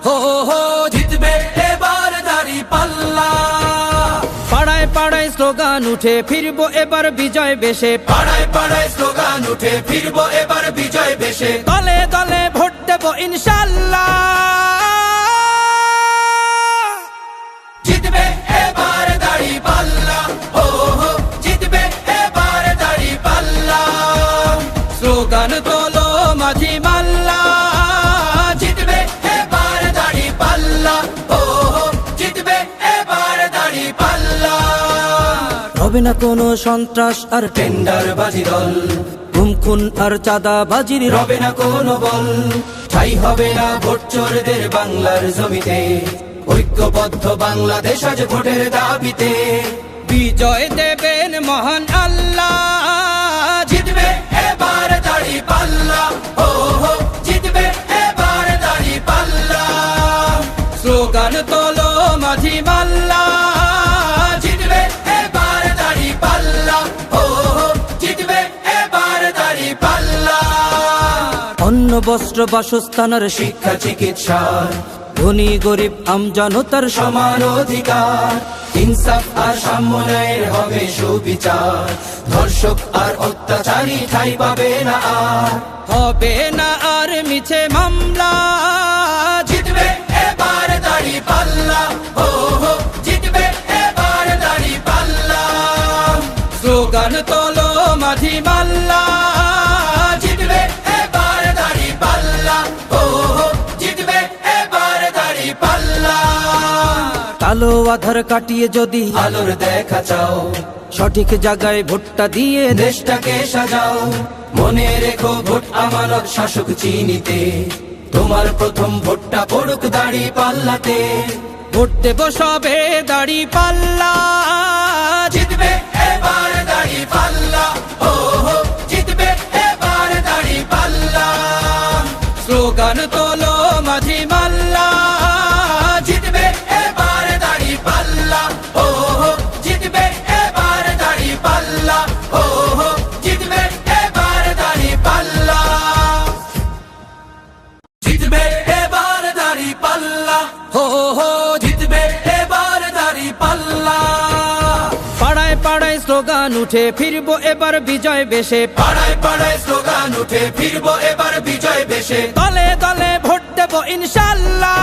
হো হো জিতবে এবার দাঁড়িপাল্লা। পাড়ায় পাড়ায় স্লোগান উঠে ফিরবো এবার বিজয় বেশে, পাড়ায় পাড়ায় স্লোগান উঠে ফিরবো এবার বিজয় বেশে, দলে দলে ভোট দেবো ইনশাল্লাহ। জিতবে এবার দাঁড়িপাল্লা, হো হো জিতবে এবার দাঁড়িপাল্লা। স্লোগান তোলো মাঝি মাল্লা, জিতবে এবার দাঁড়িপাল্লা, হো হো জিতবে এবার দাঁড়িপাল্লা। হবে না কোনো সন্ত্রাস আর টেন্ডারবাজি দল, গুম খুন আর চাঁদাবাজির রবে না কোনো বল, ঠাই হবে না ভোট চোরদের বাংলার জমিতে। ঐক্যবদ্ধ বাংলাদেশ আজ ভোটের দাবিতে। বিজয় দেবেন মহান আল্লাহ। জিতবে এবার দাঁড়িপাল্লা, হো হো জিতবে এবার দাঁড়িপাল্লা। স্লোগান তোলো মাঝি মাল্লা, জিতবে এবার দাঁড়িপাল্লা, হো হো জিতবে এবার দাঁড়িপাল্লা। অন্ন বস্ত্র বাসস্থান আর শিক্ষা চিকিৎসার ধনী গরিব আমজনতার সমান অধিকার, ইনসাফ আর সাম্য ন্যায়ের হবে সুবিচার। ধর্ষক আর অত্যাচারী ঠাঁই পাবে না আর, হবে না আর মিছে মামলা। জিতবে এবার দাঁড়িপাল্লা, হো হো জিতবে এবার দাঁড়িপাল্লা। স্লোগান তোলো মাঝি মাল্লা, জিতবে এবার দাঁড়িপাল্লা, হো হো জিতবে এবার দাঁড়িপাল্লা। কালো আধার কাটিয়ে যদি আলোর দেখা চাও, সঠিক জায়গায় ভোটটা দিয়ে দেশটাকে সাজাও। মনে রেখো ভোট আমানত শাসক চিনিতে, তোমার প্রথম ভোটটা পড়ুক দাঁড়িপাল্লাতে। ভোট দেব সবে দাড়ি পাল্লা। জিতবে এবার দাঁড়িপাল্লা, হো হো জিতবে এবার দাঁড়িপাল্লা। স্লোগান তোলো মাঝি মাল্লা, জিতবে এবার দাঁড়িপাল্লা, হো হো জিতবে এবার দাঁড়িপাল্লা, হো হো জিতবে এবার দাঁড়িপাল্লা। জিতবে এবার দাঁড়িপাল্লা, হো হো জিতবে এবার দাঁড়িপাল্লা। পাড়ায় পাড়ায় স্লোগান উঠে ফিরবো এবার বিজয় বেশে, পাড়ায় পাড়ায় স্লোগান উঠে ফিরবো এবার বিজয় বেশে, দলে দলে ভোট দেবো ইনশাল্লাহ।